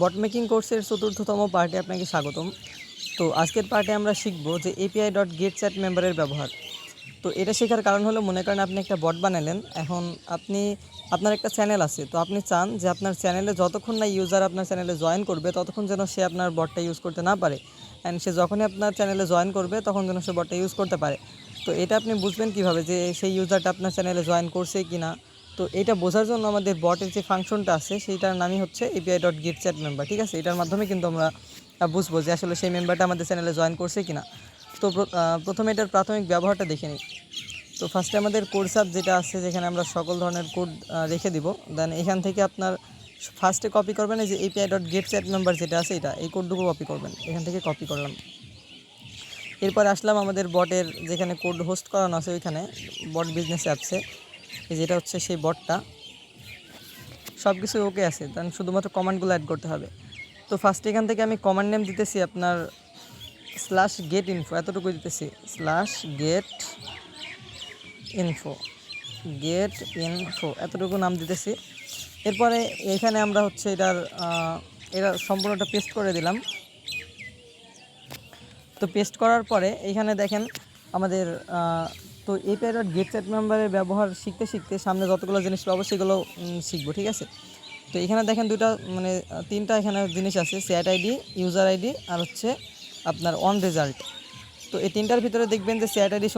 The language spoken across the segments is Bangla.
বট মেকিং কোর্সের চতুর্থতম পার্টে আপনাকে স্বাগতম। তো আজকের পার্টে আমরা শিখব যে API.getChat মেম্বারের ব্যবহার। তো এটা শেখার কারণ হলো, মনে করেন আপনি একটা বট বানালেন, এখন আপনার একটা চ্যানেল আছে, তো আপনি চান যে আপনার চ্যানেলে যতক্ষণ না ইউজার আপনার চ্যানেলে জয়েন করবে ততক্ষণ যেন সে আপনার বটটা ইউজ করতে না পারে, অ্যান্ড সে যখনই আপনার চ্যানেলে জয়েন করবে তখন যেন সে বটটা ইউজ করতে পারে। তো এটা আপনি বুঝবেন কিভাবে যে সেই ইউজারটা আপনার চ্যানেলে জয়েন করছে কি না? তো এটা বোঝার জন্য আমাদের বটের যে ফাংশনটা আছে সেইটার নামই হচ্ছে API.getChat মেম্বার, ঠিক আছে? এটার মাধ্যমে কিন্তু আমরা বুঝবো যে আসলে সেই মেম্বারটা আমাদের চ্যানেলে জয়েন করছে কিনা। তো প্রথমে এটার প্রাথমিক ব্যবহারটা দেখে নিই। তো ফার্স্টে আমাদের কোড সাব যেটা আছে, যেখানে আমরা সকল ধরনের কোড রেখে দিব। দেন এখান থেকে আপনার ফার্স্টে কপি করবেন এই যে API.getChat মেম্বার যেটা আছে, এই কোডটুকু কপি করবেন। এখান থেকে কপি করলাম। এরপর আসলাম আমাদের বটের যেখানে কোড হোস্ট করানো আছে, ওইখানে বট বিজনেস অ্যাপসে এই যেটা হচ্ছে সেই বটটা। সব কিছু ওকে আছে, দেন শুধুমাত্র কমান্ডগুলো অ্যাড করতে হবে। তো ফার্স্ট এখান থেকে আমি কমান্ড নেম দিতেছি আপনার /get_info, এতটুকু দিতেছি /get_info এতটুকু নাম দিতেছি। এরপরে এখানে আমরা হচ্ছে এটা সম্পূর্ণটা পেস্ট করে দিলাম। তো পেস্ট করার পরে এইখানে দেখেন আমাদের তো API.getChat মেম্বারের ব্যবহার শিখতে শিখতে সামনে যতগুলো জিনিস পাবো সেগুলো শিখবো, ঠিক আছে? তো এখানে দেখেন তিনটা এখানে জিনিস আছে, চ্যাট আইডি, ইউজার আইডি আর হচ্ছে আপনার অন রেজাল্ট। তো এই তিনটার ভিতরে দেখবেন যে চ্যাট আইডি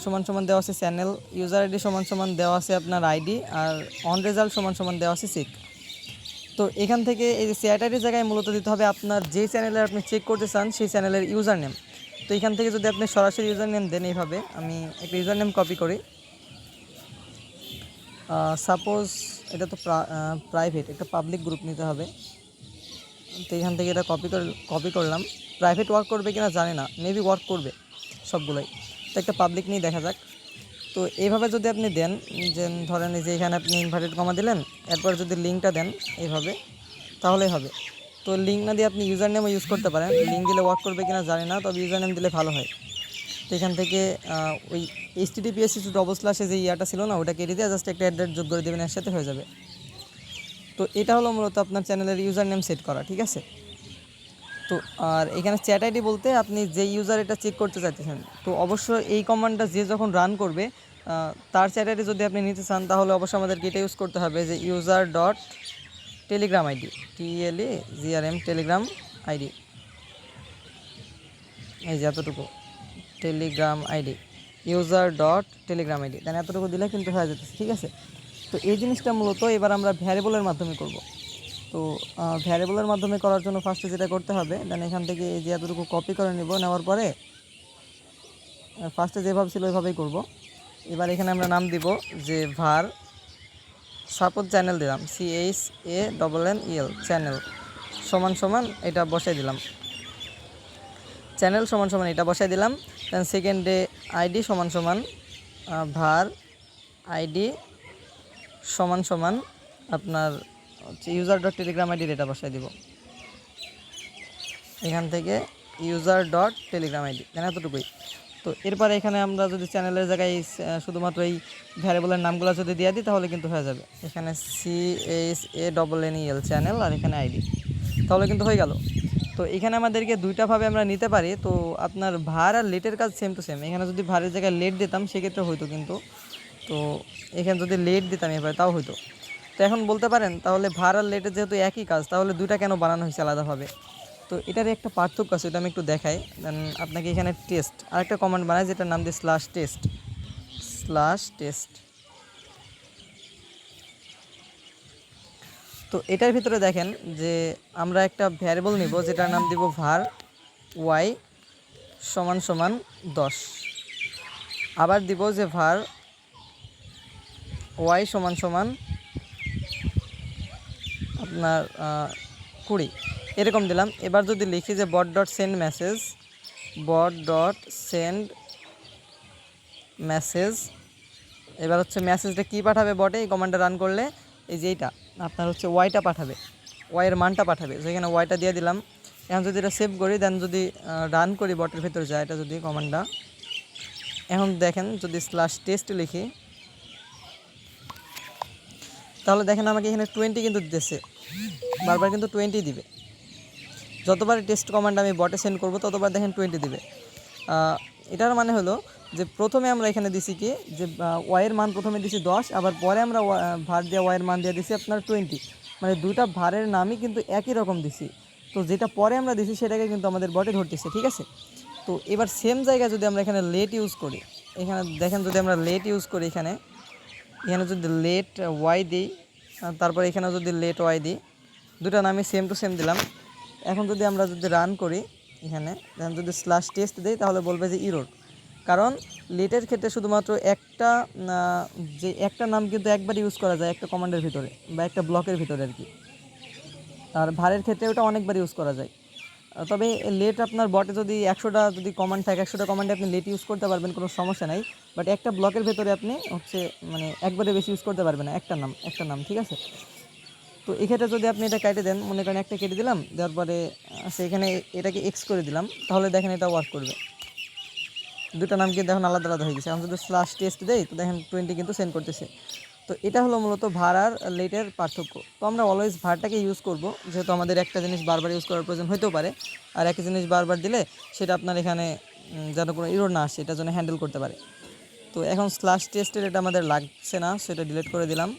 সমান সমান দেওয়া আছে চ্যানেল, ইউজার আইডি সমান সমান দেওয়া আছে আপনার আইডি, আর অন রেজাল্ট সমান সমান দেওয়া আছে চেক। তো এখান থেকে এই যে চ্যাট আইডির জায়গায় মূলত দিতে হবে আপনার যে চ্যানেলের আপনি চেক করতে চান সেই চ্যানেলের ইউজার নেম। তো এখান থেকে যদি আপনি সরাসরি ইউজার নেম দেন, এইভাবে আমি একটা ইউজার নেম কপি করি। সাপোজ এটা তো প্রাইভেট, একটা পাবলিক গ্রুপ নিতে হবে। তো এখান থেকে এটা কপি করলাম। প্রাইভেট ওয়ার্ক করবে কিনা জানি না, মেবি ওয়ার্ক করবে সবগুলোই। তো একটা পাবলিক নিয়ে দেখা যাক। তো এইভাবে যদি আপনি দেন, যে ধরেন এই যে এখানে আপনি ইনভার্টেড কমা দিলেন, এরপর যদি লিঙ্কটা দেন এইভাবে, তাহলেই হবে। তো লিঙ্ক না দিয়ে আপনি ইউজার নেমও ইউজ করতে পারেন। লিঙ্ক দিলে ওয়ার্ক করবে কিনা জানি না, তবে ইউজার নেম দিলে ভালো হয়। তো এখান থেকে ওই https:// যে ইয়াটা ছিল না, ওটা কেটে দিয়ে জাস্ট একটা অ্যাড্রেস যোগ করে দেবেন, এর সাথে হয়ে যাবে। তো এটা হলো মূলত আপনার চ্যানেলের ইউজার নেম সেট করা, ঠিক আছে? তো আর এখানে চ্যাট আইডি বলতে আপনি যে ইউজার এটা চেক করতে চাইতেছেন, তো অবশ্যই এই কমান্ডটা যে যখন রান করবে তার চ্যাট আইডি যদি আপনি নিতে চান, তাহলে অবশ্যই আমাদেরকে এটা ইউজ করতে হবে যে user.telegram ID, TLEGRM Telegram ID, এই যে এতটুকু টেলিগ্রাম আইডি, user.telegram ID, দেন এতটুকু দিলে কিন্তু হয়ে যেতেছে, ঠিক আছে? তো এই জিনিসটা মূলত এবার আমরা ভ্যারিয়েবলের মাধ্যমে করব। তো ভ্যারিয়েবলের মাধ্যমে করার জন্য ফার্স্টে যেটা করতে হবে, দেন এখান থেকে এই যে এতটুকু কপি করে নেব। নেওয়ার পরে ফার্স্টে যেভাবে ছিল ওইভাবেই করব। এবার এখানে আমরা নাম দিব যে var, সাপোজ চ্যানেল দিলাম CHANNEL, চ্যানেল সমান সমান এটা বসাই দিলাম, চ্যানেল সমান সমান এটা বসাই দিলাম। দেন সেকেন্ডে আইডি সমান সমান var আইডি সমান সমান আপনার হচ্ছে user.telegram ID এটা বসাই দিব। এখান থেকে user.telegram ID, দেন এতটুকুই। তো এরপরে এখানে আমরা যদি চ্যানেলের জায়গায় শুধুমাত্র এই ভ্যারিয়েবলের নামগুলো যদি দিয়ে দিই, তাহলে কিন্তু হয়ে যাবে। এখানে CHANNEL চ্যানেল, আর এখানে আইডি, তাহলে কিন্তু হয়ে গেল। তো এখানে আমাদেরকে দুইটাভাবে আমরা নিতে পারি। তো আপনার ভার আর লেটের কাজ সেম টু সেম। এখানে যদি ভারের জায়গায় লেট দিতাম সেক্ষেত্রে হয়তো, কিন্তু তো এখানে যদি লেট দিতাম এবার তাও হয়তো। তো এখন বলতে পারেন তাহলে ভার আর লেটের যেহেতু একই কাজ, তাহলে দুইটা কেন বানানো হয়েছে আলাদাভাবে? তো এটার একটা পার্থক্য আছে, এটা আমি একটু দেখাই। দেন আপনাকে এখানে টেস্ট আরেকটা কমান্ড বানায়, যেটার নাম দিয়ে /test। তো এটার ভিতরে দেখেন যে আমরা একটা ভ্যারিয়েবল নিব, যেটার নাম দিব var y সমান সমান 10। আবার দিব যে var y সমান সমান আপনার 20, এরকম দিলাম। এবার যদি লিখি যে bot.send মেসেজ, এবার হচ্ছে মেসেজটা কী পাঠাবে বটে, এই কমান্ডটা রান করলে এই যে এইটা আপনার হচ্ছে ওয়াইটা পাঠাবে, ওয়াইয়ের মানটা পাঠাবে। সেখানে ওয়াইটা দিয়ে দিলাম। এখন যদি এটা সেভ করি, দেন যদি রান করি বটের ভেতরে যায়, এটা যদি কমান্ডটা, এখন দেখেন যদি /test লিখি, তাহলে দেখেন আমাকে এখানে 20 কিন্তু দিতেছে, বারবার কিন্তু 20 দিবে। যতবার টেস্ট কমান্ড আমি বটে সেন্ড করব ততবার দেখেন 20 দিবে। এটার মানে হলো যে প্রথমে আমরা এখানে দিছি কি যে ওয়াইয়ের মান প্রথমে দিছি 10, আবার পরে আমরা ভার দিয়ে ওয়াইয়ের মান দিয়ে দিছি আপনার 20, মানে দুইটা ভারের নামই কিন্তু একই রকম দিছি। তো যেটা পরে আমরা দিছি সেটাকে কিন্তু আমাদের বটে ধরতেছে, ঠিক আছে। তো এবার সেম জায়গায় যদি আমরা এখানে লেট ইউজ করি, এখানে দেখেন যদি আমরা লেট ইউজ করি এখানে যদি লেট ওয়াই দিই, তারপর এখানে যদি লেট ওয়াই দিই, দুটা নামই সেম টু সেম দিলাম। এখন যদি আমরা যদি রান করি এখানে দেখেন যদি স্ল্যাশ টেস্ট দিই তাহলে বলবে যে ইরোর, কারণ লেটের ক্ষেত্রে শুধুমাত্র একটা নাম কিন্তু একবার ইউজ করা যায় একটা কমান্ডের ভিতরে বা একটা ব্লকের ভিতরে আর কি। আর ভারের ক্ষেত্রে ওটা অনেকবার ইউজ করা যায়। তবে লেট আপনার বটে যদি 100টা যদি কমান্ড থাকে 100টা কমান্ডে আপনি লেট ইউজ করতে পারবেন, কোনো সমস্যা নাই। বাট একটা ব্লকের ভেতরে আপনি মানে একবারে বেশি ইউজ করতে পারবেন না, একটা নাম, ঠিক আছে। তো এক্ষেত্রে যদি আপনি এটা কেটে দেন, মনে করেন একটা কেটে দিলাম, দেওয়ার পরে সেখানে এটাকে এক্স করে দিলাম, তাহলে দেখেন এটা ওয়ার্ক করবে। দুটো নাম কিন্তু এখন আলাদা আলাদা হয়ে গেছে। এখন যদি স্ল্যাশ টেস্ট দেই তো দেখেন 20 কিন্তু সেন্ড করতেছে। তো এটা হলো মূলত ভার আর লেটের পার্থক্য। তো আমরা অলওয়েজ ভারটাকে ইউজ করব, যেহেতু আমাদের একটা জিনিস বারবার ইউজ করার প্রয়োজন হতেও পারে, আর একটা জিনিস বারবার দিলে সেটা আপনার এখানে যেন কোনো ইরোর না আসে, এটা যেন হ্যান্ডেল করতে পারে। তো এখন স্ল্যাশ টেস্টের এটা আমাদের লাগছে না, সেটা ডিলিট করে দিলাম।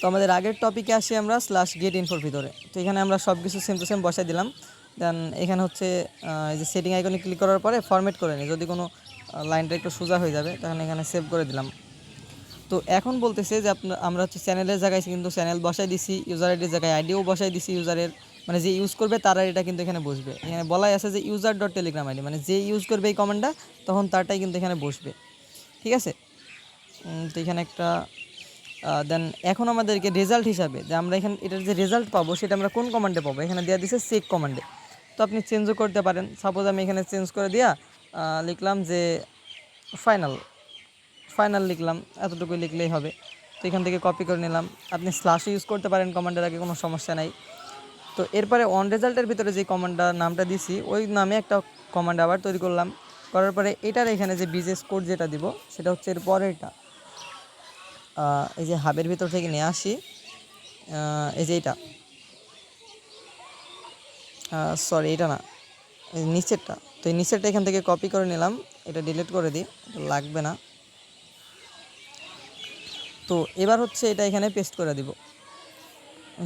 তো আমাদের আগের টপিকে আসি আমরা স্ল্যাশ গেট ইনফোর ভিতরে। তো এখানে আমরা সব কিছু সেম টু সেম বসাই দিলাম। দেন এখানে এই যে সেটিং আইকনে ক্লিক করার পরে ফরম্যাট করে নিই, যদি কোনো লাইনটা একটু সোজা হয়ে যাবে তখন এখানে সেভ করে দিলাম। তো এখন বলতেছে যে আমরা চ্যানেলের জায়গায় কিন্তু চ্যানেল বসাই দিছি, ইউজার আইডির জায়গায় আইডিও বসাই দিছি ইউজারের, মানে যে ইউজ করবে তারা এটা কিন্তু এখানে বসবে। এখানে বলাই আছে যে ইউজার ডট টেলিগ্রাম আইডি, মানে যে ইউজ করবে এই কমান্ডটা তখন তারটাই কিন্তু এখানে বসবে, ঠিক আছে। তো এখানে একটা দেন এখন আমাদেরকে রেজাল্ট হিসাবে যে আমরা এটার যে রেজাল্ট পাবো সেটা আমরা কোন কমান্ডে পাবো, এখানে দেওয়া দিছে চেক কমান্ডে। তো আপনি চেঞ্জও করতে পারেন। সাপোজ আমি এখানে চেঞ্জ করে দিয়া লিখলাম যে ফাইনাল লিখলাম, এতটুকু লিখলেই হবে। তো এখান থেকে কপি করে নিলাম। আপনি স্ল্যাশ ইউজ করতে পারেন কমান্ডের আগে, কোনো সমস্যা নাই। তো এরপরে অন রেজাল্টের ভিতরে যে কমান্ডটার নামটা দিছি ওই নামে একটা কমান্ড আবার তৈরি করলাম। করার পরে এটার এখানে যে বিজেস কোড যেটা দিব সেটা হচ্ছে এর পরেরটা, এই যে হাবের ভিতর থেকে নিয়ে আসি, এই যে এটা সরি এটা না, এই নিচেরটা। তো এই নিচেরটা এখান থেকে কপি করে নিলাম, এটা ডিলিট করে দিই, লাগবে না। তো এবার এটা এখানে পেস্ট করে দিব,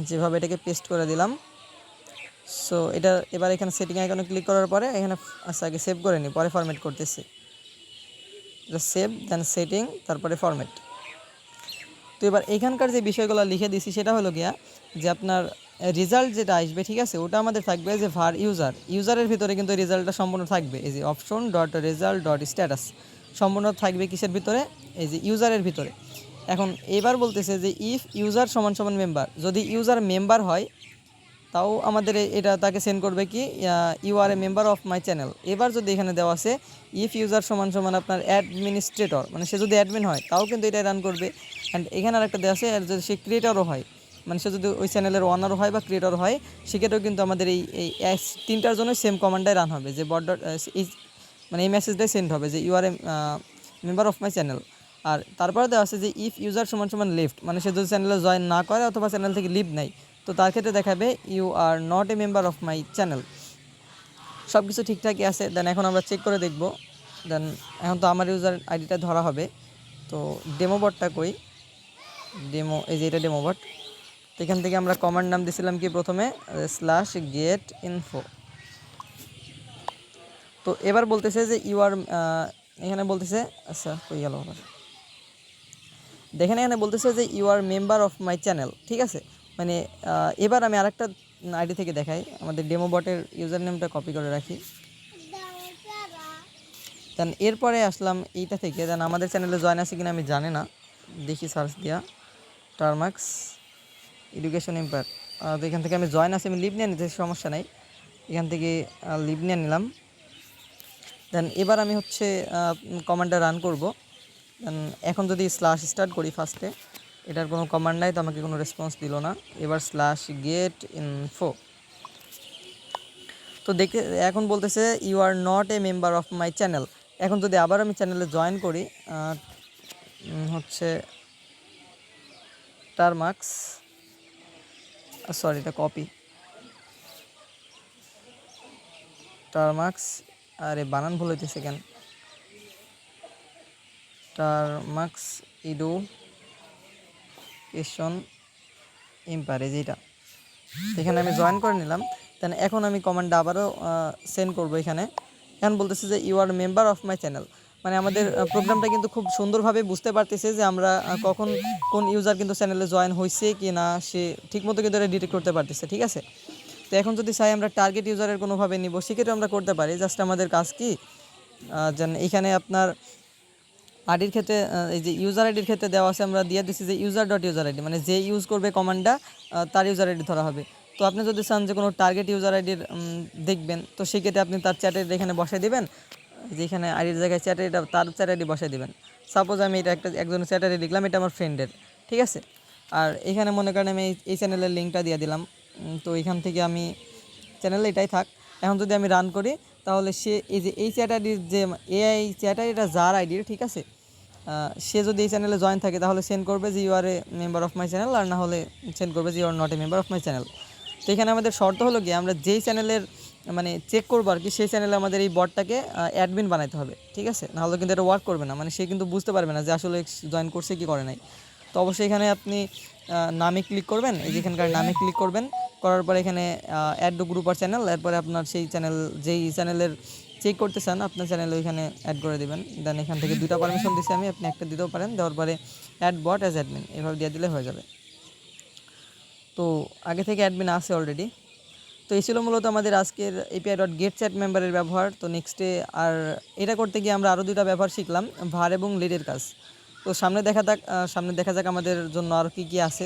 যেভাবে এটাকে পেস্ট করে দিলাম। সো এবার এখানে সেটিং আইকনে ক্লিক করার পরে এখানে আগে সেভ করে নিই, পরে ফরম্যাট করতেছি। সেভ দেন সেটিং তারপরে ফরম্যাট। তো এবার এখানকার যে বিষয়গুলো লিখে দিছি সেটা হলো গিয়া যে আপনার রেজাল্ট যেটা আসবে, ঠিক আছে, ওটা আমাদের থাকবে যে ভার ইউজারের ভিতরে কিন্তু রেজাল্টটা সম্পূর্ণ থাকবে। এই যে option dot result dot status সম্পূর্ণ থাকবে কিসের ভিতরে, এই যে ইউজারের ভিতরে। এখন এবার বলতেছে যে ইফ ইউজার সমান সমান মেম্বার, যদি ইউজার মেম্বার হয় তাও আমাদের এটা তাকে সেন্ড করবে কি you are a member of my channel. এবার যদি এখানে দেওয়া আছে ইফ ইউজার সমান সমান আপনার অ্যাডমিনিস্ট্রেটর, মানে সে যদি অ্যাডমিন হয় তাও কিন্তু এটা রান করবে। অ্যান্ড এখানে আরেকটা দেওয়া আছে যদি সে ক্রিয়েটরও হয়, মানে সে যদি ওই চ্যানেলের ওনারও হয় বা ক্রিয়েটর হয়, সেক্ষেত্রেও কিন্তু আমাদের এই তিনটার জন্য সেম কমান্ডাই রান হবে, যে বট ডট মানে এই মেসেজটাই সেন্ড হবে যে you are a member of my channel. আর তারপরে দেওয়া আছে যে ইফ ইউজার সমান সমান লেফট, মানে সে যদি চ্যানেলে জয়েন না করে অথবা চ্যানেল থেকে লিভ নাই, তো তার ক্ষেত্রে দেখাবে you are not a member of my channel. সব কিছু ঠিকঠাকই আছে। দেন এখন আমরা চেক করে দেখব। দেন এখন তো আমার ইউজার আইডিটা ধরা হবে। তো ডেমো বটটা কই, এই যে এটা ডেমো বট। তো এখান থেকে আমরা কমান্ড নাম দিয়েছিলাম কি প্রথমে স্ল্যাশ গেট ইনফো। তো এবার বলতেছে যে ইউ আর এখানে বলতেছে, আচ্ছা কই গেল আবার, দেখেন এখানে বলতেছে যে you are member of my channel, ঠিক আছে। মানে এবার আমি আরেকটা আইডি থেকে দেখাই, আমাদের ডেমো বটের ইউজার নেমটা কপি করে রাখি। দেন এরপরে আসলাম এইটা থেকে। দেন আমাদের চ্যানেলে জয়েন আছে কিনা আমি জানি না, দেখি সার্চ দিয়া টারমাক্স এডুকেশন এম্পায়ার। তো এখান থেকে আমি জয়েন আছি, আমি লিভ নিয়ে নিতে সমস্যা নাই, এখান থেকে লিভ নিয়ে নিলাম। দেন এবার আমি কমান্ডটা রান করব। দেন এখন যদি স্ল্যাশ স্টার্ট করি ফার্স্টে, এটার কোনো কমান্ড নাই তো আমাকে কোনো রেসপন্স দিল না। এবার স্ল্যাশ গেট ইনফো, তো দেখে এখন বলতেছে you are not a member of my channel. এখন যদি আবার আমি চ্যানেলে জয়েন করি টারমাক্স, সরি এটা কপি, টারমাক্স, আরে বানান ভুল হইতেছে কেন, টারমাক্স এডুকেশন এম্পায়ার, যেটা এখানে আমি জয়েন করে নিলাম। দেন এখন আমি কমান্ডটা আবারও সেন্ড করব। এখানে এখন বলতেছে যে you are member of my channel, মানে আমাদের প্রোগ্রামটা কিন্তু খুব সুন্দরভাবে বুঝতে পারতেছে যে আমরা কখন কোন ইউজার কিন্তু চ্যানেলে জয়েন হয়েছে কি না, সে ঠিকমতো কিন্তু এটা ডিটেক্ট করতে পারতেছে। ঠিক আছে, তো এখন যদি চাই আমরা টার্গেট ইউজারের কোনোভাবে নিব, সেক্ষেত্রে আমরা করতে পারি। জাস্ট আমাদের কাজ কি, যেন এখানে আপনার আইডির ক্ষেত্রে এই যে ইউজার আইডির ক্ষেত্রে দেওয়া আছে, আমরা দিয়ে দিচ্ছি যে ইউজার ডট ইউজার আইডি, মানে যে ইউজ করবে কমান্ডটা তার ইউজার আইডি ধরা হবে। তো আপনি যদি চান যে কোনো টার্গেট ইউজার আইডির দেখবেন, তো সেক্ষেত্রে আপনি তার চ্যাট আইডি এখানে বসাই দেবেন, যেখানে আইডির জায়গায় চ্যাট আইডিটা তার চ্যাট আইডি বসাই দেবেন। সাপোজ আমি এটা একজনের চ্যাট আইডি লিখলাম, এটা আমার ফ্রেন্ডের, ঠিক আছে। আর এখানে মনে করেন আমি এই চ্যানেলের লিঙ্কটা দিয়ে দিলাম। তো এখান থেকে আমি চ্যানেলে এটাই থাক। এখন যদি আমি রান করি, তাহলে সে এই যে এই চ্যাট আইডির যে এআই চ্যাট আইডিটা যার আইডির, ঠিক আছে, সে যদি এই চ্যানেলে জয়েন থাকে তাহলে সেন্ড করবে যে you are a member of my channel, আর না হলে সেন্ড করবে যে you are not a member of my channel. তো এখানে আমাদের শর্ত হলো গিয়ে আমরা যেই চ্যানেলের মানে চেক করবো আর কি, সেই চ্যানেলে আমাদের এই বটটাকে অ্যাডমিন বানাইতে হবে। ঠিক আছে, নাহলে কিন্তু এটা ওয়ার্ক করবে না, মানে সে কিন্তু বুঝতে পারবে না যে আসলে জয়েন করছে কি করে নাই। তো অবশ্যই এখানে আপনি নামে ক্লিক করবেন, এই যেখানকার নামে ক্লিক করবেন, করার পরে এখানে add to group or channel, এরপরে আপনার সেই চ্যানেল যেই চ্যানেলের চেক করতে চান আপনার চ্যানেলে ওইখানে অ্যাড করে দেবেন। দেন এখান থেকে দুইটা পারমিশন দিচ্ছি আমি, আপনি একটা দিতেও পারেন, দেওয়ার পরে অ্যাড বট অ্যাজ অ্যাডমিন এভাবে দিয়ে দিলে হয়ে যাবে। তো আগে থেকে অ্যাডমিন আছে অলরেডি। তো এই ছিল মূলত আমাদের আজকের API.getChat মেম্বারের ব্যবহার। তো নেক্সটে আর এটা করতে গিয়ে আমরা আরও দুইটা ব্যবহার শিখলাম, ভার এবং লিডের কাজ। তো সামনে দেখা যাক আমাদের জন্য আর কি কি আছে।